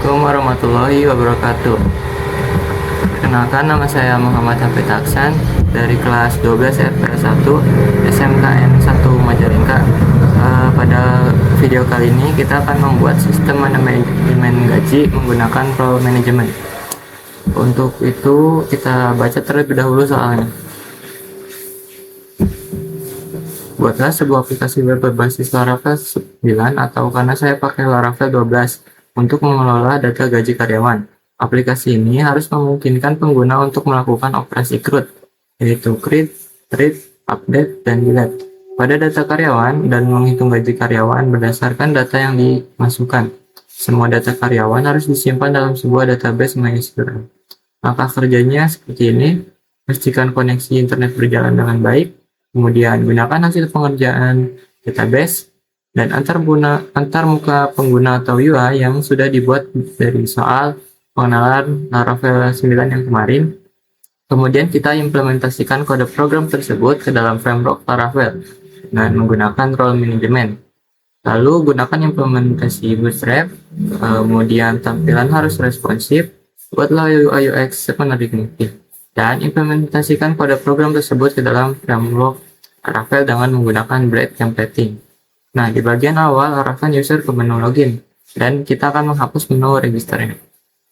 Assalamualaikum warahmatullahi wabarakatuh. Perkenalkan, nama saya Muhammad Hafid Aksan dari kelas 12 FPL 1 SMKN 1 Majalengka. Pada video kali ini kita akan membuat sistem manajemen gaji menggunakan role management. Untuk itu kita baca terlebih dahulu soalnya. Buatlah sebuah aplikasi web berbasis Laravel 9 atau karena saya pakai Laravel 12 untuk mengelola data gaji karyawan. Aplikasi ini harus memungkinkan pengguna untuk melakukan operasi CRUD, yaitu create, read, update, dan delete pada data karyawan dan menghitung gaji karyawan berdasarkan data yang dimasukkan. Semua data karyawan harus disimpan dalam sebuah database MySQL. Langkah kerjanya seperti ini: pastikan koneksi internet berjalan dengan baik, kemudian gunakan hasil pengerjaan database dan antar muka pengguna atau UI yang sudah dibuat dari soal pengenalan Laravel 9 yang kemarin. Kemudian kita implementasikan kode program tersebut ke dalam framework Laravel dengan menggunakan role management. Lalu gunakan implementasi Bootstrap, kemudian tampilan harus responsif, buatlah UI UX semenarik mungkin, dan implementasikan kode program tersebut ke dalam framework Laravel dengan menggunakan blade templating. Nah, di bagian awal arahkan user ke menu login, dan kita akan menghapus menu registernya.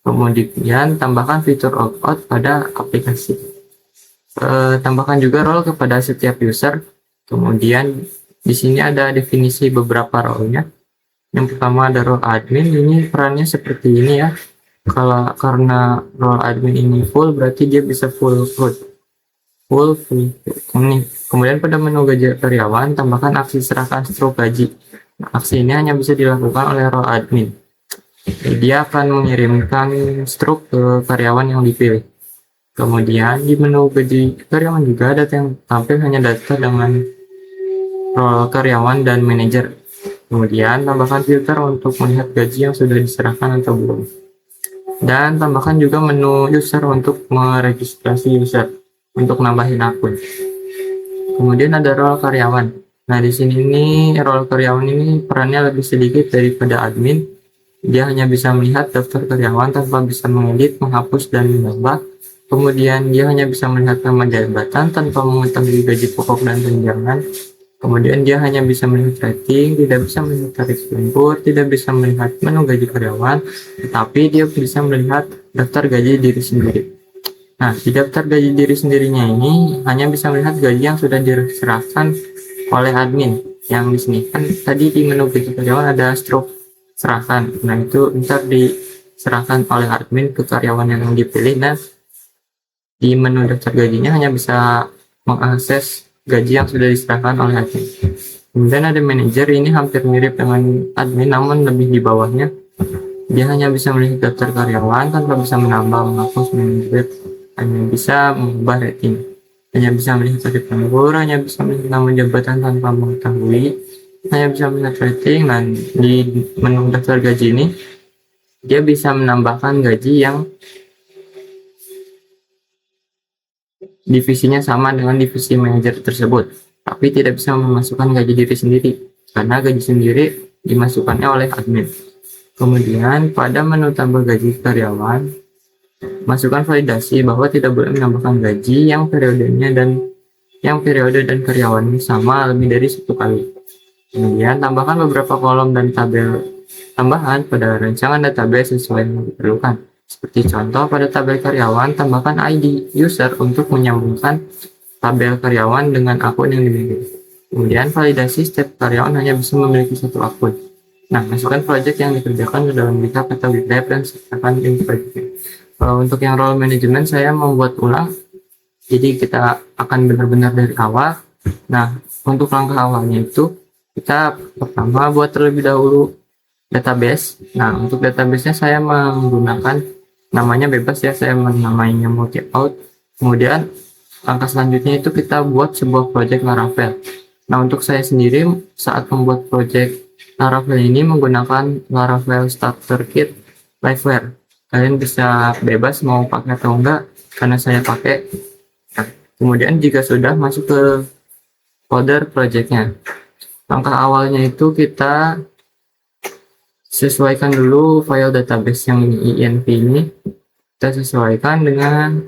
Kemudian tambahkan fitur opt-out pada aplikasi. Tambahkan juga role kepada setiap user. Kemudian di sini ada definisi beberapa role-nya. Yang pertama ada role admin, ini perannya seperti ini ya. Karena role admin ini full, berarti dia bisa full CRUD. Ini. Kemudian pada menu gaji karyawan, tambahkan aksi serahkan struk gaji. Aksi ini hanya bisa dilakukan oleh role admin. Dia akan mengirimkan struk ke karyawan yang dipilih. Kemudian di menu gaji karyawan juga data yang tampil hanya data dengan role karyawan dan manajer. Kemudian tambahkan filter untuk melihat gaji yang sudah diserahkan atau belum. Dan tambahkan juga menu user untuk meregistrasi user untuk nambahin akun. Kemudian ada role karyawan. Nah, di sini role karyawan ini perannya lebih sedikit daripada admin. Dia hanya bisa melihat daftar karyawan tanpa bisa mengedit, menghapus, dan menambah. Kemudian dia hanya bisa melihat nama jabatan tanpa mengetahui gaji pokok dan tunjangan. Kemudian dia hanya bisa melihat rating, tidak bisa melihat tarif lembur, tidak bisa melihat menu gaji karyawan, tetapi dia bisa melihat daftar gaji diri sendiri. Nah, di daftar gaji diri sendirinya ini hanya bisa melihat gaji yang sudah diserahkan oleh admin. Yang di sini kan tadi di menu gaji karyawan ada struk serahkan. Nah, itu ntar diserahkan oleh admin ke karyawan yang dipilih, dan di menu daftar gajinya hanya bisa mengakses gaji yang sudah diserahkan oleh admin. Kemudian ada manajer, ini hampir mirip dengan admin namun lebih di bawahnya. Dia hanya bisa melihat daftar karyawan tanpa bisa menambah, menghapus, menedit, hanya bisa mengubah rating, hanya bisa melihat tarif lembur, hanya bisa melihat nama jabatan tanpa mengetahui, hanya bisa melihat rating. Dan di menu daftar gaji ini dia bisa menambahkan gaji yang divisinya sama dengan divisi manajer tersebut, tapi tidak bisa memasukkan gaji diri sendiri karena gaji sendiri dimasukkannya oleh admin. Kemudian pada menu tambah gaji karyawan, masukkan validasi bahwa tidak boleh menambahkan gaji yang periode dan karyawannya sama lebih dari 1 kali. Kemudian tambahkan beberapa kolom dan tabel tambahan pada rancangan database sesuai yang diperlukan. Seperti contoh, pada tabel karyawan tambahkan ID user untuk menyambungkan tabel karyawan dengan akun yang dimiliki. Kemudian validasi setiap karyawan hanya bisa memiliki 1 akun. Nah, masukkan project yang dikerjakan ke dalam GitHub atau GitLab dan sertakan link project. Untuk yang role management saya membuat ulang, jadi kita akan benar-benar dari awal. Nah, untuk langkah awalnya itu kita pertama buat terlebih dahulu database. Nah, untuk databasenya saya menggunakan namanya bebas ya, saya menamainya multi out. Kemudian langkah selanjutnya itu kita buat sebuah project Laravel. Nah, untuk saya sendiri saat membuat project Laravel ini menggunakan Laravel Starter Kit Liveware. Kalian bisa bebas mau pakai atau enggak, karena saya pakai. Nah, kemudian jika sudah masuk ke folder projectnya, langkah awalnya itu kita sesuaikan dulu file database yang INV ini, kita sesuaikan dengan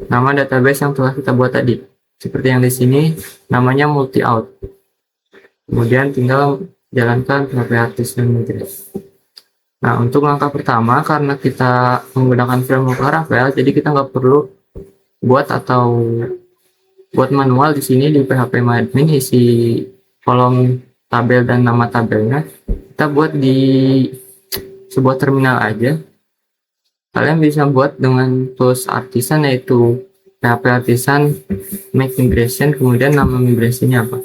nama database yang telah kita buat tadi. Seperti yang di sini namanya multi-out. Kemudian tinggal jalankan PHP Artisan Migrate. Nah, untuk langkah pertama, karena kita menggunakan framework Laravel, jadi kita nggak perlu buat manual di sini di PHP MyAdmin isi kolom tabel dan nama tabelnya. Kita buat di sebuah terminal aja. Kalian bisa buat dengan tools Artisan, yaitu PHP Artisan make migration, kemudian nama migrasinya apa.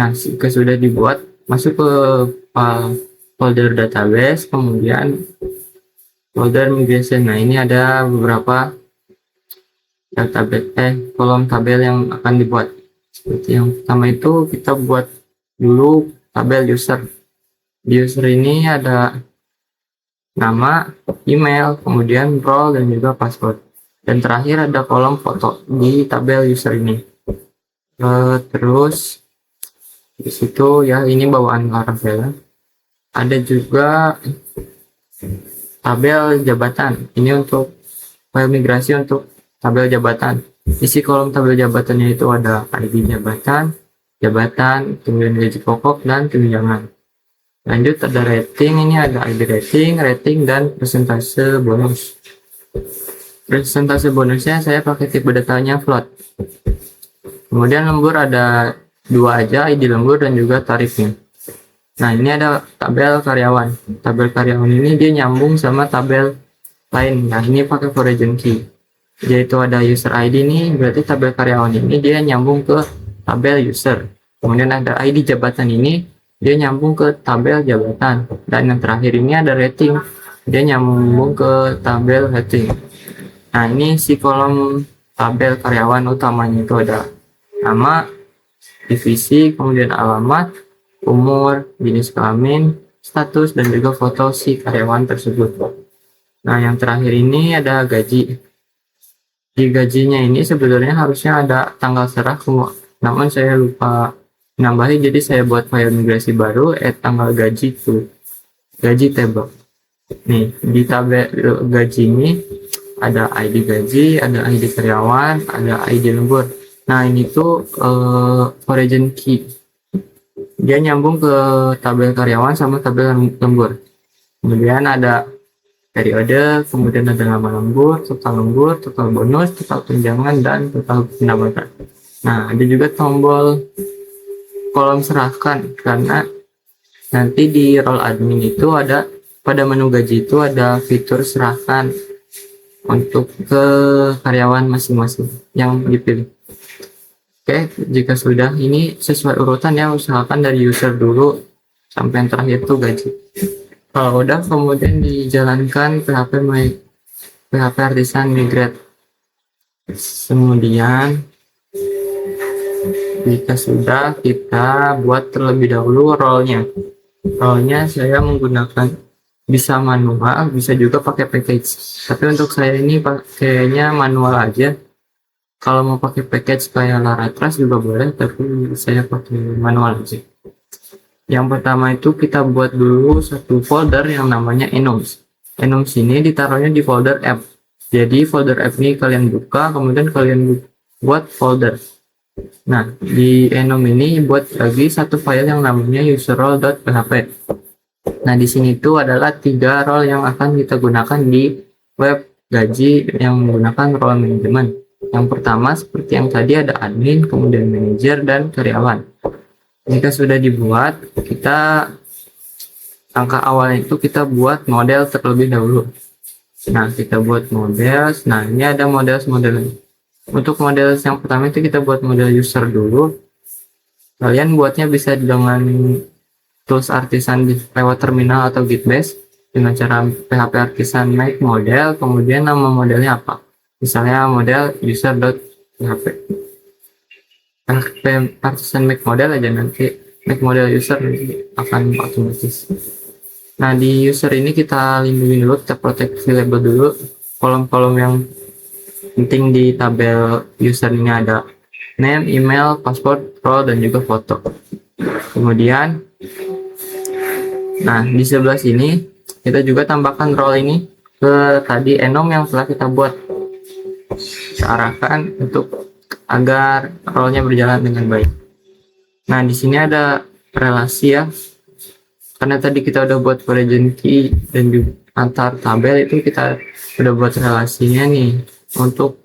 Nah, jika sudah dibuat, masuk ke folder database, kemudian folder migration. Nah, ini ada beberapa database kolom tabel yang akan dibuat. Seperti yang pertama itu kita buat dulu tabel user. Di user ini ada nama, email, kemudian role dan juga password. Dan terakhir ada kolom foto di tabel user ini. Terus di situ ya, ini bawaan Laravel. Ada juga tabel jabatan. Ini untuk file migrasi untuk tabel jabatan. Isi kolom tabel jabatannya itu ada ID jabatan, kemudian gaji pokok dan tunjangan. Lanjut ada rating, ini ada ID rating dan persentase bonus. Persentase bonusnya saya pakai tipe datanya float. Kemudian lembur ada dua aja, ID lembur dan juga tarifnya. Nah, ini ada tabel karyawan. Tabel karyawan ini dia nyambung sama tabel lain. Nah, ini pakai for region key. Yaitu ada user ID ini, berarti tabel karyawan ini dia nyambung ke tabel user. Kemudian ada ID jabatan ini, dia nyambung ke tabel jabatan. Dan yang terakhir ini ada rating, dia nyambung ke tabel rating. Nah, ini si kolom tabel karyawan utamanya itu ada nama, divisi, kemudian alamat, umur, jenis kelamin, status, dan juga foto si karyawan tersebut. Nah, yang terakhir ini ada gaji. Di gajinya ini sebenarnya harusnya ada tanggal serah semua, namun saya lupa nambahin, jadi saya buat file migrasi baru, add tanggal gaji to gaji table. Nih, di tabel gaji ini ada ID gaji, ada ID karyawan, ada ID lembur. Nah, ini tuh origin key. Dia nyambung ke tabel karyawan sama tabel lembur. Kemudian ada periode, kemudian ada nama lembur, total bonus, total tunjangan, dan total pendapatan. Nah, ada juga tombol kolom serahkan, karena nanti di role admin itu ada, pada menu gaji itu ada fitur serahkan untuk ke karyawan masing-masing yang dipilih. Oke, jika sudah, ini sesuai urutan ya, usahakan dari user dulu sampai yang terakhir itu gaji. Kalau udah, kemudian dijalankan PHP Artisan Migrate. Kemudian jika sudah, kita buat terlebih dahulu role-nya. Role-nya saya menggunakan bisa manual, bisa juga pakai package. Tapi untuk saya ini pakainya manual aja. Kalau mau pakai package kayak Laratrace juga boleh, tapi saya pakai manual aja. Yang pertama itu kita buat dulu satu folder yang namanya enums. Enums ini ditaruhnya di folder app. Jadi folder app ini kalian buka, kemudian kalian buat folder. Nah, di enum ini buat lagi satu file yang namanya userrole.php. Nah, di sini itu adalah 3 role yang akan kita gunakan di web gaji yang menggunakan role manajemen. Yang pertama seperti yang tadi ada admin, kemudian manajer, dan karyawan. Jika sudah dibuat, kita langkah awalnya itu kita buat model terlebih dahulu. Nah, kita buat model. Nah, ini ada model. Untuk model yang pertama itu kita buat model user dulu. Kalian buatnya bisa dengan tools Artisan lewat terminal atau Gitbase dengan cara PHP Artisan make model, kemudian nama modelnya apa. Misalnya model user.php. PHP Artisan make model aja, nanti make model user akan otomatis. Nah, di user ini kita lindungi dulu, kita protect label dulu. Kolom-kolom yang penting di tabel user ini ada name, email, password, role, dan juga foto. Kemudian Nah, di sebelah sini kita juga tambahkan role ini ke tadi enum yang telah kita buat. Kita arahkan untuk agar role-nya berjalan dengan baik. Nah, di sini ada relasi ya. Karena tadi kita udah buat collision key dan juga antar tabel itu kita udah buat relasinya nih. Untuk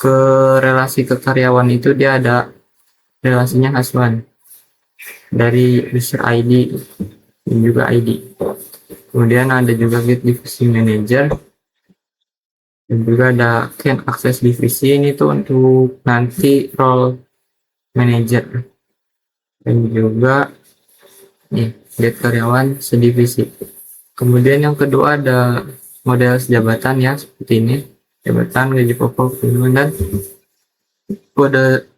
ke relasi ke karyawan itu dia ada relasinya Haswan dari user ID dan juga ID. Kemudian ada juga get divisi manager dan juga ada can access divisi, ini tuh untuk nanti role manager, dan juga nih get karyawan sedivisi. Kemudian yang kedua ada model jabatan ya, seperti ini, jabatan, gaji pokok, dan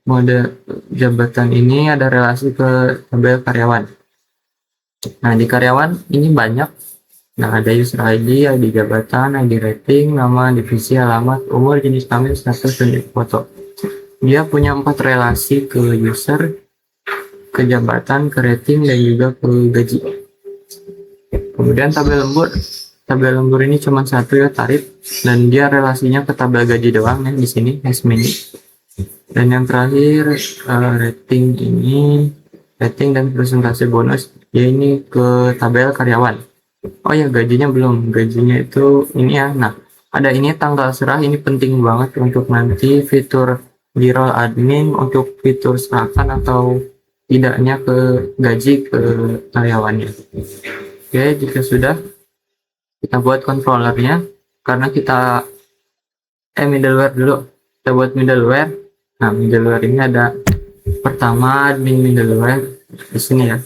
mode jabatan ini ada relasi ke tabel karyawan. Nah, di karyawan ini banyak. Nah, ada user ID, ID jabatan, ID rating, nama, divisi, alamat, umur, jenis kelamin, status, dan foto. Dia punya 4 relasi ke user, ke jabatan, ke rating, dan juga ke gaji. Kemudian tabel lembur. Tabel lembur ini cuma satu ya, tarif, dan dia relasinya ke tabel gaji doang ya di sini, mini. Dan yang terakhir rating ini, rating dan presentasi bonus, ya ini ke tabel karyawan. Oh ya, gajinya belum. Gajinya itu ini ya. Nah, ada ini tanggal serah, ini penting banget untuk nanti fitur di role admin untuk fitur serahkan atau tidaknya ke gaji ke karyawannya. Oke, jika sudah, kita buat controllernya. Karena kita middleware dulu. Kita buat middleware. Nah, middleware ini ada pertama admin middleware di sini ya.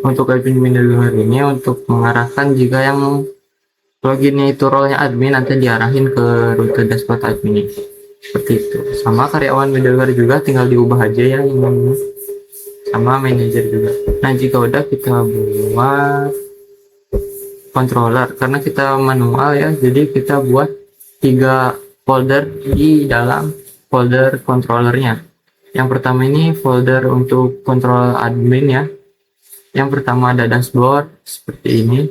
Untuk admin middleware ini untuk mengarahkan jika yang loginnya itu role-nya admin, nanti diarahin ke rute dashboard admin seperti itu. Sama karyawan middleware juga tinggal diubah aja ya ini, sama manager juga. Nah, jika udah kita buat controller, karena kita manual ya, jadi kita buat 3 folder di dalam folder controllernya. Yang pertama ini folder untuk kontrol admin ya. Yang pertama ada dashboard seperti ini,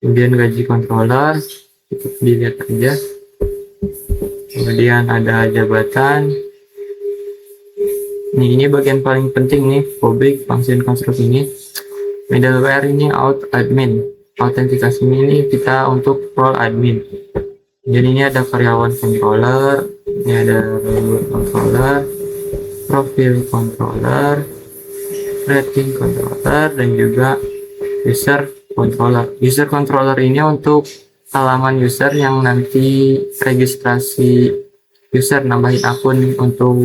kemudian gaji controller, cukup dilihat aja. Kemudian ada jabatan. Ini bagian paling penting nih, public function construct ini. Middleware ini out admin, autentikasi ini kita untuk role admin. Jadi ini ada karyawan controller, ini ada controller, profil controller, rating controller, dan juga user controller. User controller ini untuk halaman user yang nanti registrasi user, nambahin akun untuk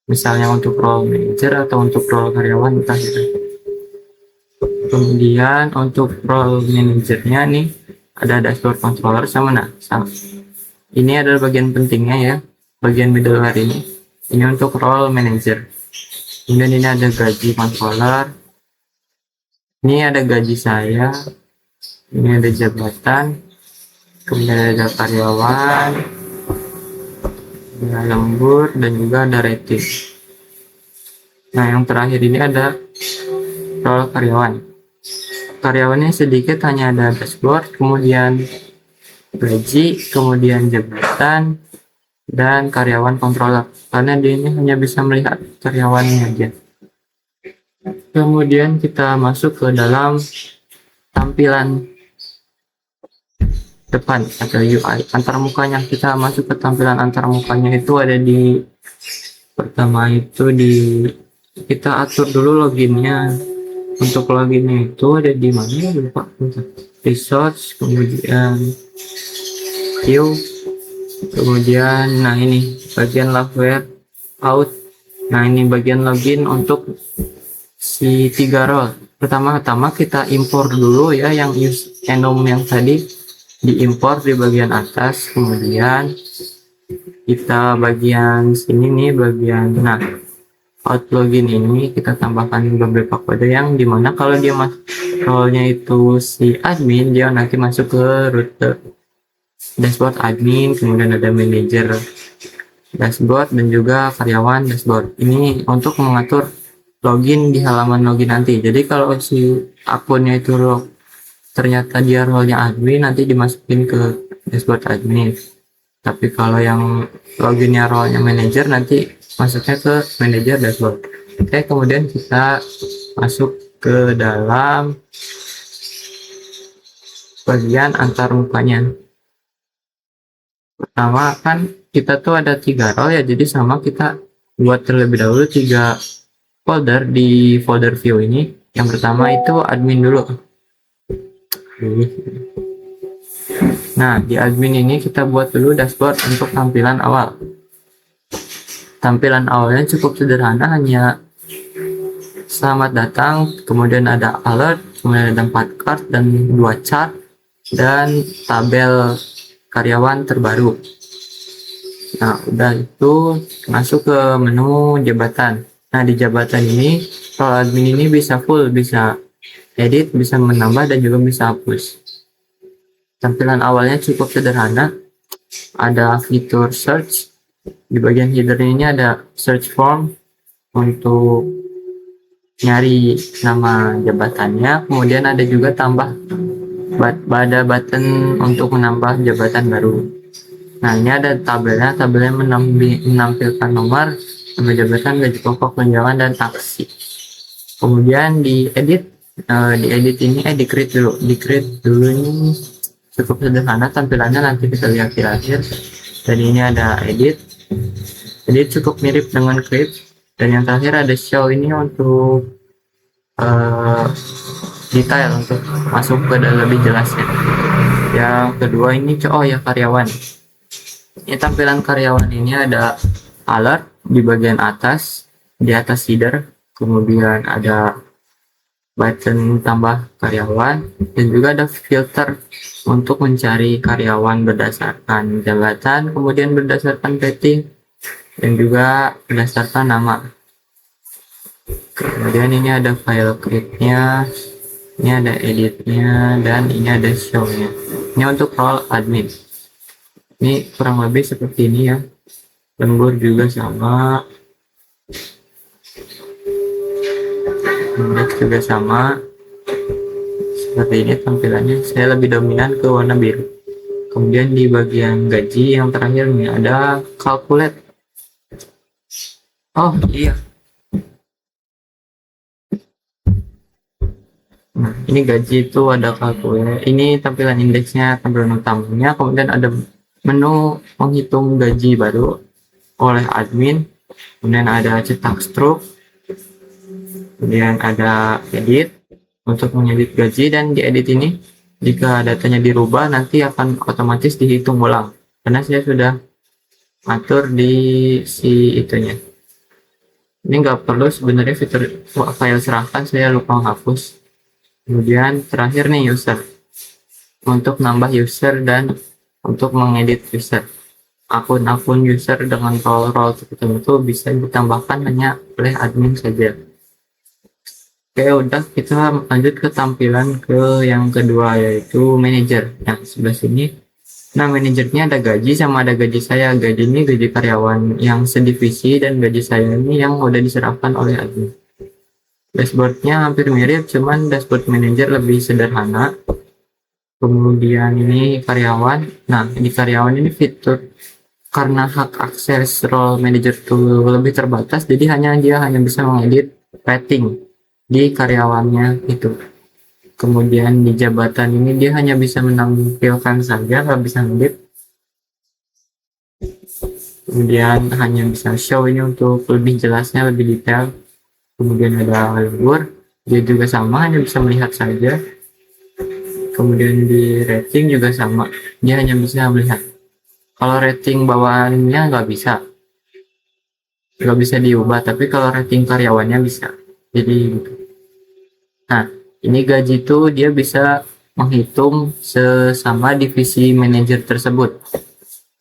misalnya untuk role manager atau untuk role karyawan entah gitu. Kemudian untuk role manajernya nih ada dashboard controller sama ini adalah bagian pentingnya ya, bagian middleware ini untuk role manager. Kemudian ini ada gaji controller, ini ada gaji saya, ini ada jabatan, kemudian ada karyawan, ada lembur, dan juga ada rating. Nah, yang terakhir ini ada role karyawan. Karyawannya sedikit, hanya ada dashboard, kemudian gaji, kemudian jabatan, dan karyawan controller, karena dia ini hanya bisa melihat karyawannya aja. Kemudian kita masuk ke dalam tampilan depan atau UI antarmukanya. Kita masuk ke tampilan antarmukanya, itu ada di pertama itu kita atur dulu loginnya. Untuk loginnya itu ada di mana ya, lupa. Resource, kemudian view, kemudian nah ini bagian logware out. Nah, ini bagian login untuk si 3 role. Pertama-tama kita impor dulu ya yang enum yang tadi, diimpor di bagian atas. Kemudian kita bagian sini nih, bagian out login ini kita tambahkan beberapa kode yang dimana kalau dia role-nya itu si admin, dia nanti masuk ke rute dashboard admin, kemudian ada manager dashboard, dan juga karyawan dashboard. Ini untuk mengatur login di halaman login nanti. Jadi kalau si akunnya itu ternyata dia role-nya admin, nanti dimasukin ke dashboard admin. Tapi kalau yang loginnya role-nya manager, nanti masuknya ke manager dashboard. Oke, kemudian kita masuk ke dalam bagian antar mukanya. Pertama kan kita tuh ada 3 role ya, jadi sama kita buat terlebih dahulu 3 folder di folder view ini. Yang pertama itu admin dulu. Nah, di admin ini kita buat dulu dashboard untuk tampilan awal. Tampilan awalnya cukup sederhana, hanya selamat datang, kemudian ada alert, kemudian ada 4 card dan 2 chart, dan tabel karyawan terbaru. Nah, udah itu masuk ke menu jabatan. Nah, di jabatan ini role admin ini bisa full, bisa edit, bisa menambah, dan juga bisa hapus. Tampilan awalnya cukup sederhana, ada fitur search. Di bagian header ini ada search form untuk nyari nama jabatannya, kemudian ada juga tambah ada button untuk menambah jabatan baru. Nah, ini ada tabelnya menampilkan nomor, nama jabatan, gaji pokok, tunjangan, dan taksi. Kemudian di edit ini di create dulu ini cukup sederhana tampilannya, nanti kita lihat di akhir. Dan ini ada edit cukup mirip dengan create. Dan yang terakhir ada show, ini untuk detail, untuk masuk ke lebih jelasnya. Yang kedua ini karyawan. Ini tampilan karyawan ini ada alert di bagian atas, di atas header, kemudian ada button tambah karyawan, dan juga ada filter untuk mencari karyawan berdasarkan jabatan, kemudian berdasarkan rating, dan juga berdasarkan nama. Kemudian ini ada file create-nya, ini ada editnya, dan ini ada show-nya. Ini untuk role admin. Ini kurang lebih seperti ini ya. Lembur juga sama, indeks juga sama. Seperti ini tampilannya. Saya lebih dominan ke warna biru. Kemudian di bagian gaji yang terakhir nih ada calculate. Oh iya. Nah, ini gaji itu ada calculate. Ini tampilan indeksnya, tampilan utamanya. Kemudian ada menu menghitung gaji baru oleh admin. Kemudian ada cetak struk. Kemudian ada edit untuk mengedit gaji, dan di edit ini jika datanya dirubah nanti akan otomatis dihitung ulang, karena saya sudah atur di si itunya. Ini nggak perlu sebenarnya fitur file serahkan, saya lupa hapus. Kemudian terakhir nih user, untuk nambah user dan untuk mengedit user. Akun-akun user dengan role tertentu bisa ditambahkan hanya oleh admin saja. Oke, udah, kita lanjut ke tampilan ke yang kedua, yaitu manager yang sebelah sini. Nah, manajernya ada gaji sama ada gaji saya. Gaji ini gaji karyawan yang sedivisi, dan gaji saya ini yang udah diserahkan oleh admin. Dashboardnya hampir mirip, cuman dashboard manager lebih sederhana. Kemudian ini karyawan. Nah, di karyawan ini fitur, karena hak akses role manager itu lebih terbatas, jadi dia hanya bisa mengedit rating di karyawannya itu. Kemudian di jabatan ini dia hanya bisa menampilkan saja, nggak bisa ngedit. Kemudian hanya bisa show ini untuk lebih jelasnya, lebih detail. Kemudian ada lembur, dia juga sama, hanya bisa melihat saja. Kemudian di rating juga sama, dia hanya bisa melihat. Kalau rating bawaannya nggak bisa diubah, tapi kalau rating karyawannya bisa. Jadi gitu. Nah, ini gaji itu dia bisa menghitung sesama divisi manajer tersebut.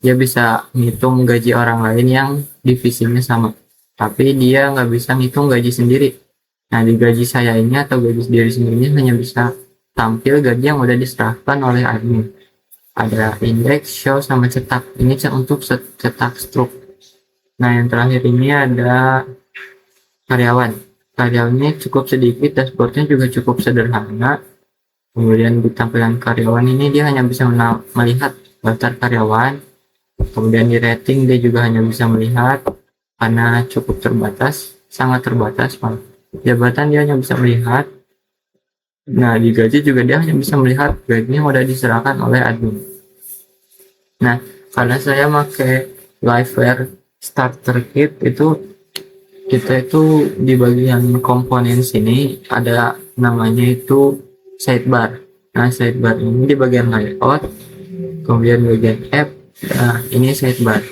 Dia bisa menghitung gaji orang lain yang divisinya sama, tapi dia nggak bisa menghitung gaji sendiri. Nah, di gaji saya ini atau gaji diri sendirinya hanya bisa tampil gaji yang udah diserahkan oleh admin. Ada indeks, show, sama cetak. Ini untuk cetak struk. Nah, yang terakhir ini ada karyawan. karyawannya cukup sedikit, dashboardnya juga cukup sederhana. Kemudian di tampilan karyawan ini dia hanya bisa melihat daftar karyawan, kemudian di rating dia juga hanya bisa melihat karena cukup terbatas, sangat terbatas malah. Jabatan dia hanya bisa melihat. Nah, di gaji juga dia hanya bisa melihat gajinya udah diserahkan oleh admin. Nah, karena saya pakai Liveware Starter Kit, itu kita itu di bagian komponen sini ada namanya itu sidebar. Nah, sidebar ini di bagian layout, kemudian bagian app. Nah, ini sidebar.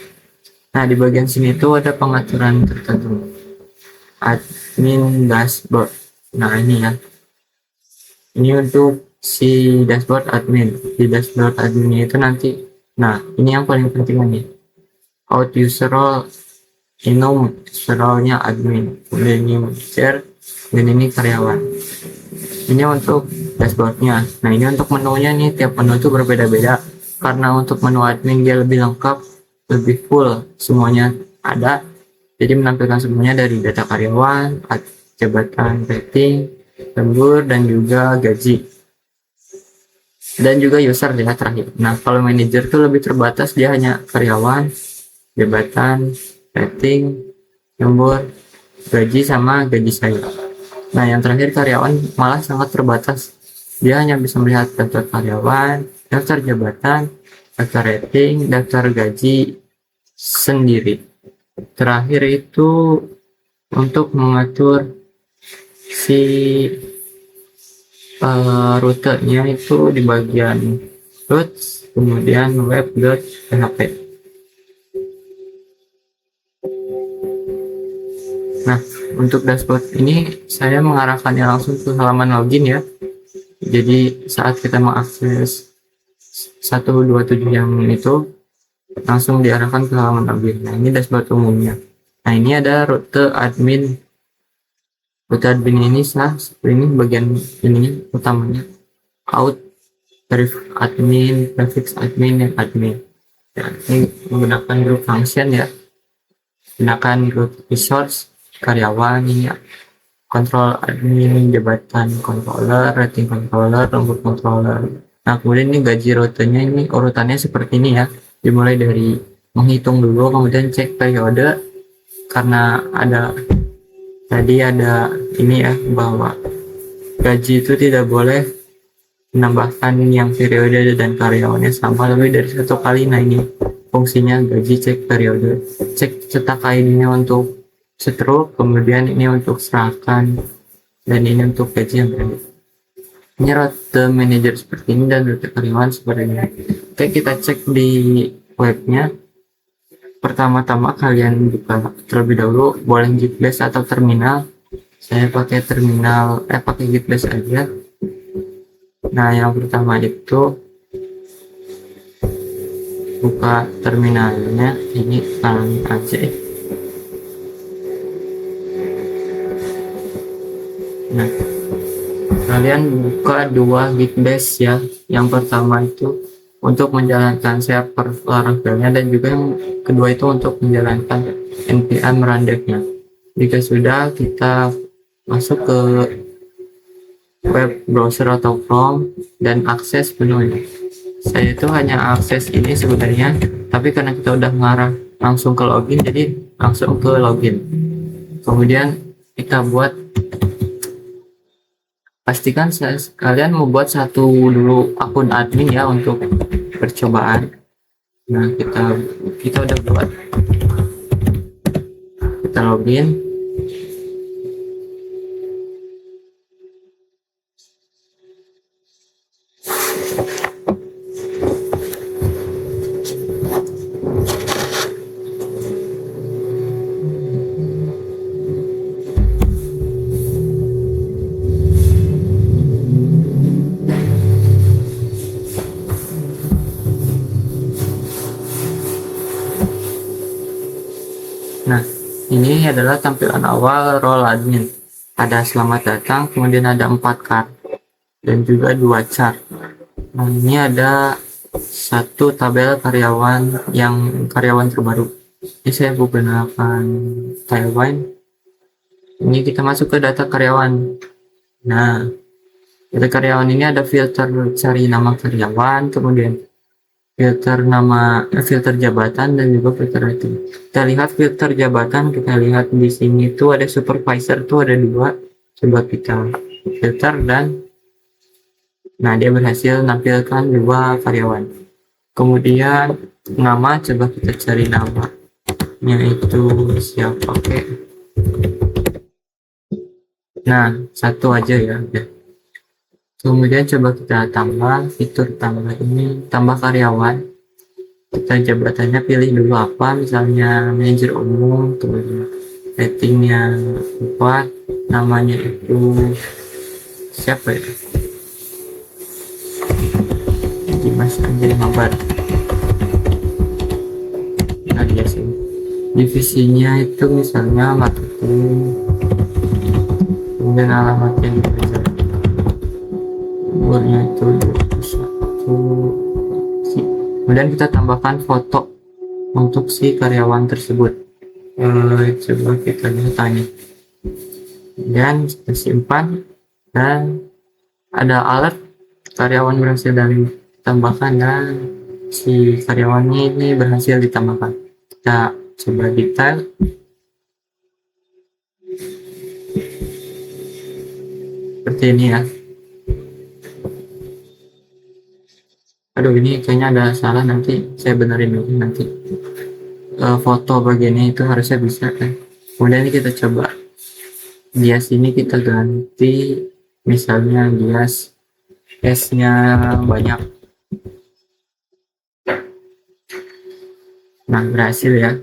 Nah, di bagian sini tuh ada pengaturan tertentu. Admin dashboard. Nah, ini ya. Ini untuk si dashboard admin. Di dashboard admin itu nanti. Nah, ini yang paling penting nih. Out user role, enum role-nya admin, kemudian ini share, dan ini karyawan. Ini untuk dashboardnya. Nah, ini untuk menunya nih, tiap menu itu berbeda-beda. Karena untuk menu admin dia lebih lengkap, lebih full, semuanya ada. Jadi menampilkan semuanya dari data karyawan, jabatan, rating, lembur, dan juga gaji. Dan juga user ya terakhir. Nah, kalau manajer tuh lebih terbatas, dia hanya karyawan, jabatan, rating, lembur, gaji, sama gaji saya. Nah, yang terakhir karyawan malah sangat terbatas. Dia hanya bisa melihat daftar karyawan, daftar jabatan, daftar rating, daftar gaji sendiri. Terakhir itu untuk mengatur si rutenya itu di bagian routes, kemudian web.php. Nah, untuk dashboard ini saya mengarahkannya langsung ke halaman login ya. Jadi saat kita mengakses 127 yang itu langsung diarahkan ke halaman login. Nah, ini dashboard umumnya. Nah, ini ada rute admin. Rute admin ini ini bagian ini utamanya out, admin, prefix admin, dan admin. Ya, ini menggunakan group function ya. Gunakan group resource, karyawan ini ya. Kontrol admin, jabatan controller, rating controller, lembur controller. Nah, kemudian ini gaji rutenya, ini urutannya seperti ini ya. Dimulai dari menghitung dulu, kemudian cek periode, karena tadi ada ini ya, bahwa gaji itu tidak boleh menambahkan yang periode dan karyawannya sama lebih dari satu kali. Nah, ini fungsinya gaji cek periode, cek cetak ID-nya untuk stroke, kemudian ini untuk serahkan, dan ini untuk gaji yang berbeda. Ini rute manager seperti ini dan rute karyawan seperti ini. Oke, kita cek di webnya. Pertama-tama kalian buka terlebih dahulu, boleh Gitbase atau terminal. Saya pakai terminal, pakai Gitbase aja. Nah, yang pertama itu buka terminalnya, ini kalian aja. Nah, kalian buka dua Gitbase ya. Yang pertama itu untuk menjalankan server Laravelnya, dan juga yang kedua itu untuk menjalankan npm randeknya. Jika sudah, kita masuk ke web browser atau Chrome dan akses menunya. Saya itu hanya akses ini sebenarnya, tapi karena kita udah mengarah langsung ke login, jadi langsung ke login. Kemudian kita pastikan kalian membuat satu dulu akun admin ya untuk percobaan. Nah, kita udah buat, kita login. Nah, ini adalah tampilan awal role admin. Ada selamat datang, kemudian ada 4 card dan juga 2 chart. Nah, ini ada satu tabel karyawan yang karyawan terbaru. Ini saya gunakan Taiwan. Ini kita masuk ke data karyawan. Nah, data karyawan ini ada filter cari nama karyawan, kemudian filter jabatan, dan juga filter rating. Kita lihat filter jabatan, kita lihat di sini tuh ada supervisor tuh ada 2. Coba kita filter, dan nah dia berhasil menampilkan 2 karyawan. Kemudian nama, coba kita cari namanya itu siapa. Oke. Nah, 1 aja ya. Kemudian coba kita tambah fitur tambah ini, tambah karyawan. Kita jabatannya pilih dulu apa, misalnya manajer umum, kemudian ratingnya 4, namanya itu siapa ya, Dimas Anjir Mabar. Nah dia sih divisinya itu misalnya marketing, kemudian alamatnya di Jogja, umurnya itu 21. Kemudian kita tambahkan foto untuk si karyawan tersebut. Coba kita lihat tanya, dan kita simpan, dan ada alert karyawan berhasil ditambahkan, dan si karyawannya ini berhasil ditambahkan. Kita coba detail. Seperti ini ya. Aduh, ini kayaknya ada salah, nanti saya benerin dulu. Nanti foto bagiannya itu harusnya bisa kan. Kemudian ini kita coba bias ini kita ganti, misalnya bias S-nya banyak. Nah berhasil ya.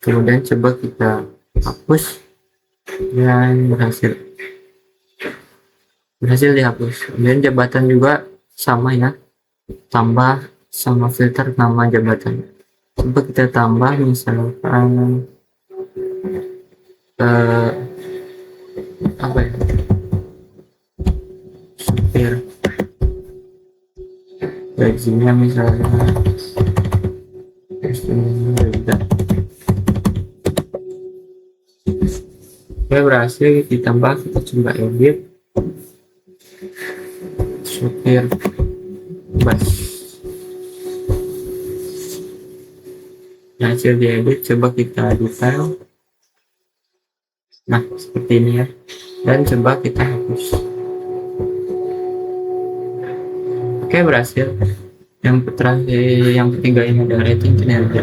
Kemudian coba kita hapus, dan berhasil dihapus. Kemudian jabatan juga sama ya, tambah sama filter nama jabatan. Coba kita tambah misalkan apa ya, supir, gajinya misalnya ya, berhasil ditambah. Kita coba edit supir bus, hasil diedit. Coba kita detail. Nah seperti ini ya, dan coba kita hapus. Oke, berhasil. Yang terakhir, yang ketiga ini ada rating kinerja.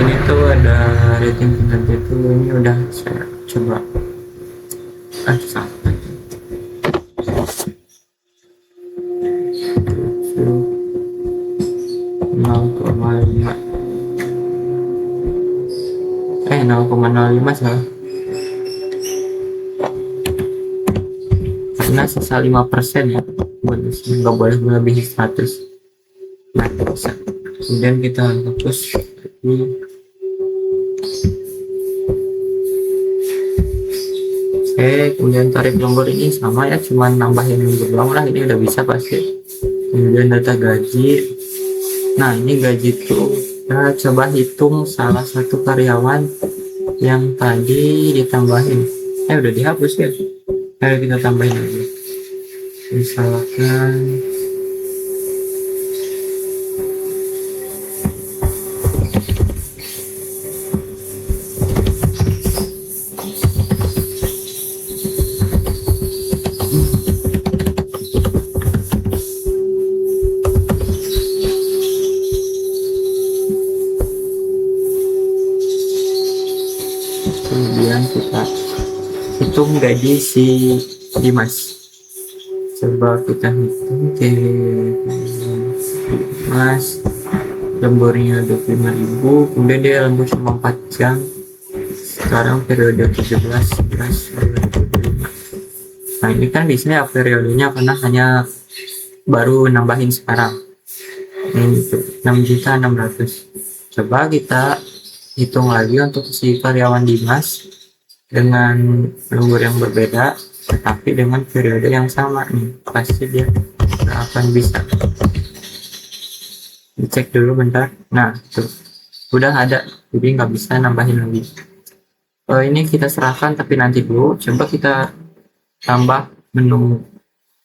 Ini tuh ada rating kinerja tuh, ini udah saya coba sampai 0,5 0,05 salah, karena sisa 5% ya bonusnya, nggak boleh melebihi 100. Nah bisa. Kemudian kita hapus ini. Oke, kemudian tarif lembur ini sama ya, cuman nambahin lembur doang lah, ini udah bisa pasti. Kemudian data gaji. Nah ini gaji tuh kita coba hitung salah satu karyawan yang tadi ditambahin, udah dihapus ya. Ayo kita tambahin lagi, misalkan kemudian kita hitung gaji si Dimas. Coba kita hitung ke Dimas, lemburnya 25.000, kemudian dia lembur cuma 4 jam. Sekarang periode 17/11/2025. Nah ini kan di sini periodenya karena hanya baru nambahin sekarang. Ini tuh 6.600.000. Coba kita hitung lagi untuk si karyawan Dimas dengan lembur yang berbeda, tetapi dengan periode yang sama nih, pasti dia nggak akan bisa. Dicek dulu bentar. Nah tuh udah ada, jadi nggak bisa nambahin lagi. Ini kita serahkan tapi nanti dulu. Coba kita tambah menu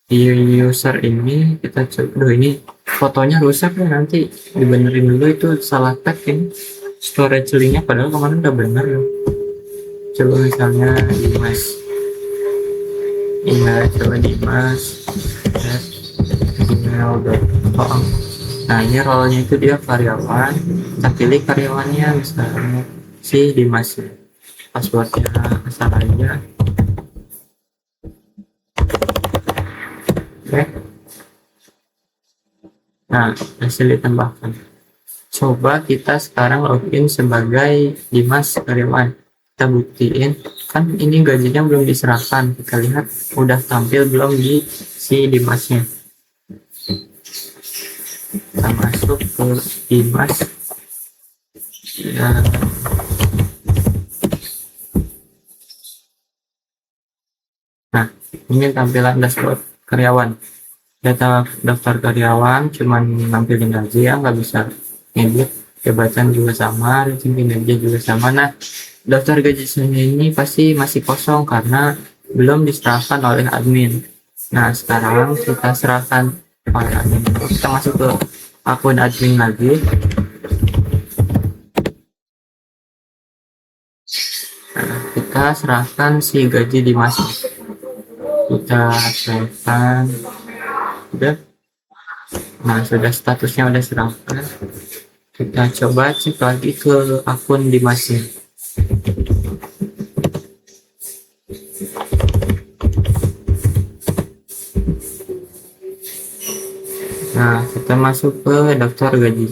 di user ini. Kita coba, ini fotonya rusak ya, nanti dibenerin dulu, itu salah tag ini storage linknya, padahal kemarin udah bener ya. Coba misalnya Dimas email, coba Dimas email.com. Nah ini role-nya itu dia karyawan, kita pilih karyawannya misalnya si Dimas, passwordnya asal aja. Oke, nah hasil ditambahkan. Coba kita sekarang login sebagai Dimas karyawan, kita buktiin kan ini gajinya belum diserahkan, kita lihat udah tampil belum di si Dimasnya. Kita masuk ke Dimas ya. Nah ini tampilan dashboard karyawan, data daftar karyawan cuman nampilin gaji ya, nggak bisa edit. Jabatan juga sama, rating kinerja juga sama. Nah daftar gaji saya ini pasti masih kosong karena belum diserahkan oleh admin. Nah sekarang kita serahkan oleh admin. Kita masuk ke akun admin lagi. Nah, kita serahkan si gaji Dimas. Kita serahkan, udah. Nah sudah, statusnya udah serahkan. Kita coba cek lagi ke akun Dimasnya. Nah kita masuk ke daftar gaji.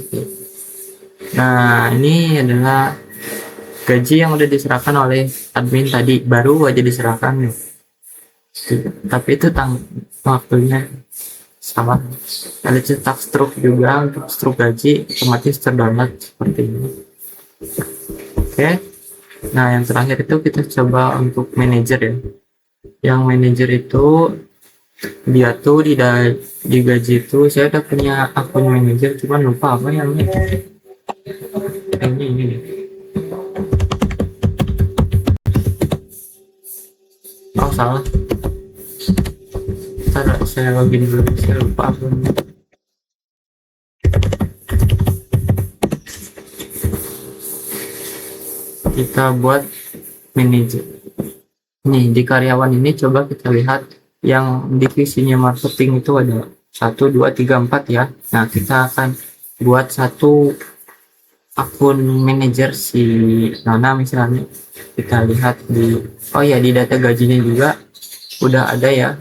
Nah ini adalah gaji yang udah diserahkan oleh admin tadi, baru aja diserahkan nih. Tapi itu waktunya sama. Ada cetak struk juga, untuk struk gaji otomatis terdownload seperti ini. Oke, nah yang terakhir itu kita coba untuk manajer ya. Yang manajer itu dia tuh di gaji itu saya udah punya akun manajer, cuman lupa apa namanya. Ini nih. Oh salah, saya login dulu, saya lupa akunnya. Kita buat manajer nih di karyawan ini. Coba kita lihat yang divisinya marketing itu ada 1, 2, 3, 4 ya. Nah kita akan buat satu akun manajer si Nona misalnya. Kita lihat di, oh ya, di data gajinya juga udah ada ya.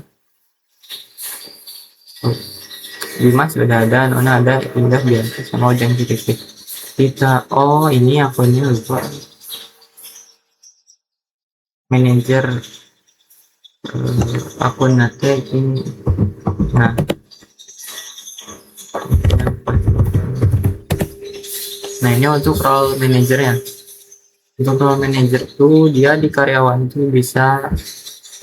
Dimas sudah ada, Nona ada, Indah biasa sama Ujang titik. Kita, oh ini akunnya lupa, manajer akun nate ini. Nah ini untuk role manajernya. Untuk role manajer tuh dia di karyawan tuh bisa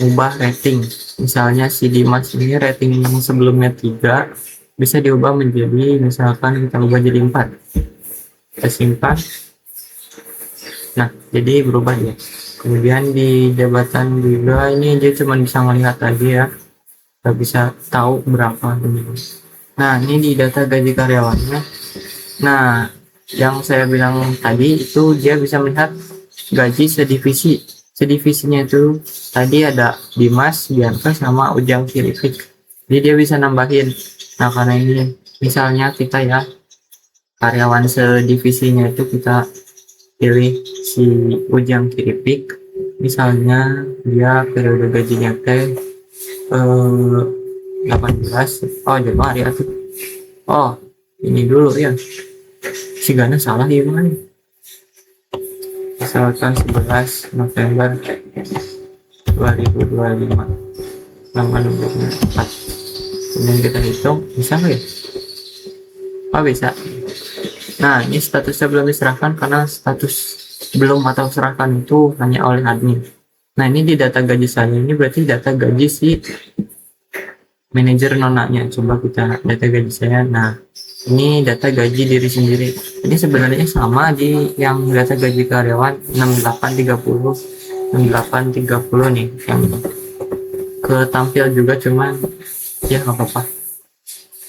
ubah rating. Misalnya si Dimas ini rating yang sebelumnya 3 bisa diubah menjadi, misalkan kita ubah jadi 4. Kita simpan. Nah jadi berubah ya. Kemudian di jabatan juga ini dia cuma bisa melihat aja ya, nggak bisa tahu berapa ini. Nah ini di data gaji karyawannya. Nah yang saya bilang tadi itu dia bisa melihat gaji sedivisi. Sedivisinya itu tadi ada Dimas, Bianca sama Ujang Kiripik. Jadi dia bisa nambahin. Nah karena ini misalnya kita ya karyawan sedivisinya itu kita pilih si Ujang Kiripik, misalnya dia periode gajinya teh 18. Oh Januari atau oh ini dulu ya, si Gana salah ya kan, misalkan 11 November 2025 nama nomornya 4. Kemudian kita hitung, bisa nggak ya? Oh bisa. Nah ini statusnya belum diserahkan karena status belum atau serahkan itu hanya oleh admin. Nah ini di data gaji saya ini berarti data gaji si manajer nonanya. Coba kita data gaji saya. Nah ini data gaji diri sendiri. Ini sebenarnya sama di yang data gaji karyawan 6830 8.30 nih yang ketampil juga, cuman ya nggak apa-apa.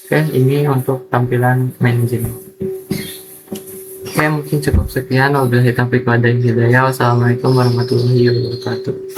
Oke, ini untuk tampilan main game. Oke, mungkin cukup sekian. Wabillahi taufiq wal hidayah. Wassalamualaikum warahmatullahi wabarakatuh.